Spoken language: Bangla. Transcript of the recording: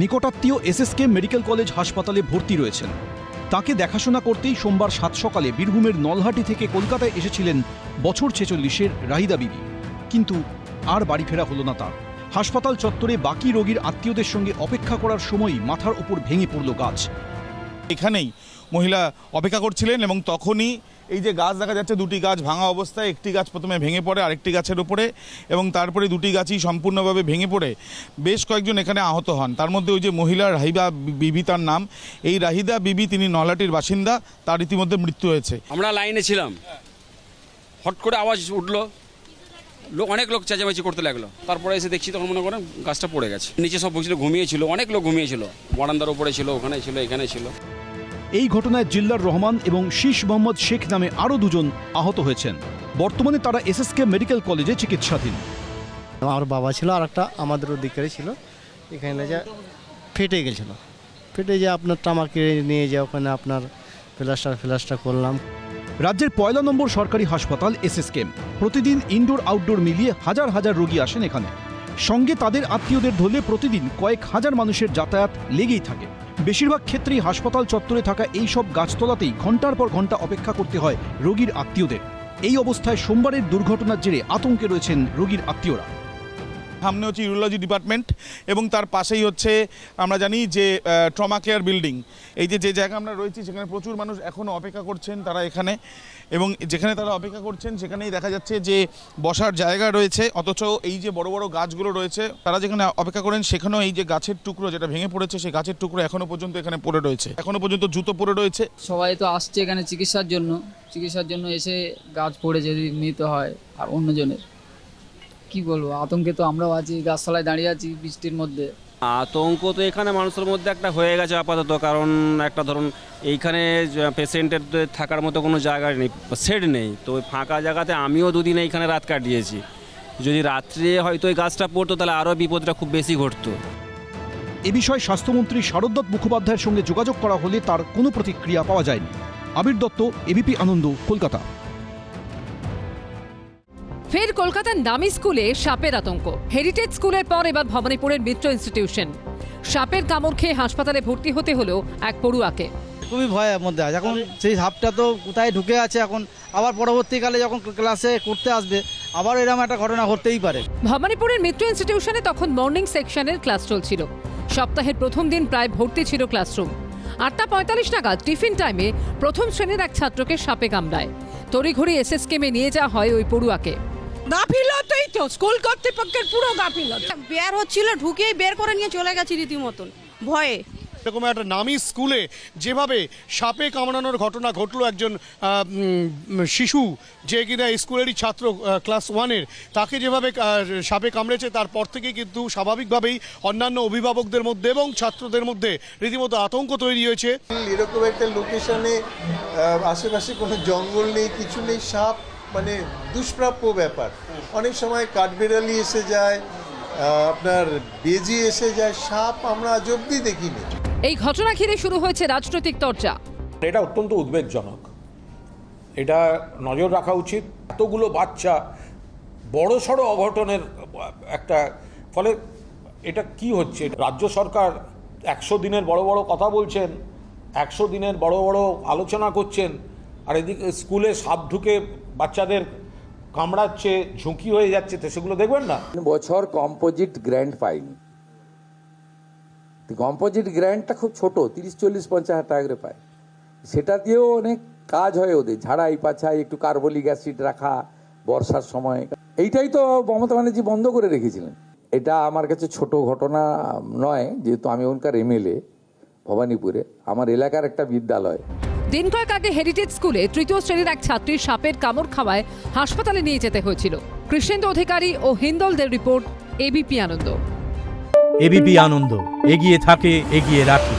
নিকটাত্মীয় এসএসকে মেডিকেল কলেজ হাসপাতালে ভর্তি রয়েছেন। তাকে দেখাশোনা করতেই সোমবার 7 সকালে বীরভূমের নলহাটি থেকে কলকাতায় এসেছিলেন বছর 46-এর রাহিদা বিবি। কিন্তু আর বাড়ি ফেরা হলো না তার। হাসপাতাল চত্বরে বাকি রোগীর আত্মীয়দের সঙ্গে অপেক্ষা করার সময়ই মাথার ওপর ভেঙে পড়ল গাছ। এখানেই মহিলা অপেক্ষা করছিলেন এবং তখনই এই যে গাছ দেখা যাচ্ছে, দুটি গাছ ভাঙা অবস্থায়, একটি গাছ প্রথমে ভেঙে পড়ে আরেকটি গাছের উপরে এবং তারপরে দুটি গাছই সম্পূর্ণভাবে ভেঙে পড়ে বেশ কয়েকজন এখানে আহত হন। তার মধ্যে ওই যে মহিলা রাহিদা বিবি, তার নাম, এই রাহিদা বিবি তিনি নলহাটির বাসিন্দা, তার ইতিমধ্যে মৃত্যু হয়েছে। আমরা লাইনে ছিলাম, হট করে আওয়াজ উঠলো, অনেক লোক চেঁচামেচি করতে লাগলো। তারপরে এসে দেখছি তখন মনে করেন গাছটা পড়ে গেছে। নিচে সব বসেছিল, ঘুমিয়েছিল, অনেক লোক ঘুমিয়েছিল, বারান্দার উপরে ছিল, ওখানে ছিল, এখানে ছিল। এই ঘটনায় জিল্লার রহমান এবং শীষ মোহাম্মদ শেখ নামে আরও দুজন আহত হয়েছেন। বর্তমানে তারা এসএসকে মেডিকেল কলেজে চিকিৎসাধীন। আমার বাবা ছিল, আর একটা আমাদের অধিকারী ছিল, এখানে যা ফেটে গেছিলো, ফেটে যে আপনার আমাকে নিয়ে যায়, ওখানে আপনার প্লাস্টার করলাম। রাজ্যের 1 নম্বর সরকারি হাসপাতাল এসএসকেএম। প্রতিদিন ইনডোর আউটডোর মিলিয়ে হাজার হাজার রোগী আসেন এখানে। সঙ্গে তাদের আত্মীয়দের ধরলে প্রতিদিন কয়েক হাজার মানুষের যাতায়াত লেগেই থাকে। বেশিরভাগ ক্ষেত্রেই হাসপাতাল চত্বরে থাকা এই সব গাছতলাতেই ঘন্টার পর ঘন্টা অপেক্ষা করতে হয় রোগীর আত্মীয়দের। এই অবস্থায় সোমবারের দুর্ঘটনার জেরে আতঙ্কে রয়েছেন রোগীর আত্মীয়রা। সামনে হচ্ছে ইউরোলজি ডিপার্টমেন্ট এবং তার পাশেই হচ্ছে আমরা জানি যে ট্রমা কেয়ার বিল্ডিং। এই যে জায়গা আমরা রয়েছি সেখানে প্রচুর মানুষ এখনও অপেক্ষা করছেন তারা এখানে, এবং যেখানে তারা অপেক্ষা করছেন সেখানেই দেখা যাচ্ছে যে বসার জায়গা রয়েছে, অথচ এই যে বড় বড় গাছগুলো রয়েছে তারা যেখানে অপেক্ষা করেন সেখানেও এই যে গাছের টুকরো যেটা ভেঙে পড়েছে, সেই গাছের টুকরো এখনও পর্যন্ত এখানে পড়ে রয়েছে, এখনও পর্যন্ত জুতো পড়ে রয়েছে। সবাই তো আসছে এখানে চিকিৎসার জন্য এসে গাছ পড়ে যদি নিতে হয় আর অন্যজনের, কি বলবো, আতঙ্কে তো আমরাও আছি, গাছতলায় দাঁড়িয়ে আছি বৃষ্টির মধ্যে। আতঙ্ক তো এখানে মানুষের মধ্যে একটা হয়ে গেছে আপাতত, কারণ একটা ধরুন এইখানে পেশেন্টের থাকার মতো কোনো জায়গা নেই, শেড নেই, তো ওই ফাঁকা জায়গাতে আমিও দুদিন এইখানে রাত কাটিয়েছি। যদি রাত্রে হয়তো ওই গাছটা পড়তো তাহলে আরও বিপদটা খুব বেশি ঘটতো। এ বিষয়ে স্বাস্থ্যমন্ত্রী শারদ মুখোপাধ্যায়ের সঙ্গে যোগাযোগ করা হলে তার কোনো প্রতিক্রিয়া পাওয়া যায়নি। আবির দত্ত, এবিপি আনন্দ, কলকাতা। ফের কলকাতার নামী স্কুলে সাপের আতঙ্ক। হেরিটেজ স্কুলের পর এবার ভবানীপুরের মিত্র ইনস্টিটিউশন। সাপের কামড় খেয়ে হাসপাতালে ভর্তি হতে হলো এক পড়ুয়াকে। খুবই ভয়ের মধ্যে আছে এখন, সেই সাপটা তো কোথায় ঢুকে আছে এখন, আবার পরবর্তীকালে যখন ক্লাসে করতে আসবে আবার এরকম একটা ঘটনা ঘটতেই পারে। ভবানীপুরের মিত্র ইনস্টিটিউশনে তখন মর্নিং সেকশনের ক্লাস চলছিল। সপ্তাহের প্রথম দিন প্রায় ভর্তি ছিল ক্লাসরুম। 8:45 নাগাদ টিফিন টাইমে প্রথম শ্রেণীর এক ছাত্রকে সাপে কামড়ায়। তড়িঘড়ি এসএসকেএমে নিয়ে যাওয়া হয় ওই পড়ুয়াকে। গাফিলতই তো, স্কুল কর্তৃপক্ষের পুরো গাফিলত। বের হচ্ছিল, ঢুকেই বের করে নিয়ে চলে গেছে রীতিমতন ভয়ে। এরকম একটা নামী স্কুলে যেভাবে সাপে কামড়ানোর ঘটনা ঘটলো, একজন শিশু যে কিনা স্কুলেরই ছাত্র ক্লাস 1-এর, তাকে যেভাবে সাপে কামড়েছে তারপর থেকে কিন্তু স্বাভাবিকভাবেই অন্যান্য অভিভাবকদের মধ্যে এবং ছাত্রদের মধ্যে রীতিমতো আতঙ্ক তৈরি হয়েছে। এরকম একটা লোকেশনে আশেপাশে কোনো জঙ্গল নেই, কিছু নেই, সাপ মানে দুষ্প্রাপ্য ব্যাপার। অনেক সময় কাঠবেড়ালি এসে যায়, আপনার বেজি এসে যায়, সাপ আমরা আজ অব্দি দেখিনি। এই ঘটনা ঘিরে শুরু হয়েছে রাজনৈতিক চর্চা। এটা অত্যন্ত উদ্বেগজনক, এটা নজর রাখা উচিত। এতগুলো বাচ্চা বড়সড় অঘটনের একটা ফলে এটা কি হচ্ছে? রাজ্য সরকার 100 দিনের বড় বড় কথা বলছেন, 100 দিনের বড় বড় আলোচনা করছেন, আর এদিকে স্কুলে সাপ ঢুকে বাচ্চাদের কামড়াচ্ছে, ঝুঁকি হয়ে যাচ্ছে, তো সেগুলো দেখবেন না। বছর কম্পোজিট গ্র্যান্ট পাইনি, কম্পোজিট গ্র্যান্টটা খুব ছোট, 30, 40, 50 হাজার টাকা করে পায়। সেটা দিয়েও অনেক কাজ হয় ওদের, ঝাড়াই পাছাই, একটু কার্বলিক অ্যাসিড রাখা বর্ষার সময়। এইটাই তো মমতা ব্যানার্জি বন্ধ করে রেখেছিলেন। এটা আমার কাছে ছোট ঘটনা নয়, যেহেতু আমি ওখানকার এমএলএ ভবানীপুরে, আমার এলাকার একটা বিদ্যালয়। দিন কয়েক আগে হেরিটেজ স্কুলে 3য় শ্রেণীর এক ছাত্রীর সাপের কামড় খাওয়ায় হাসপাতালে নিয়ে যেতে হয়েছিল। কৃষ্ণেন্দু অধিকারী ও হিন্দলদের রিপোর্ট, এবিপি আনন্দ। এবিপি আনন্দ, এগিয়ে থাকে, এগিয়ে রাখে।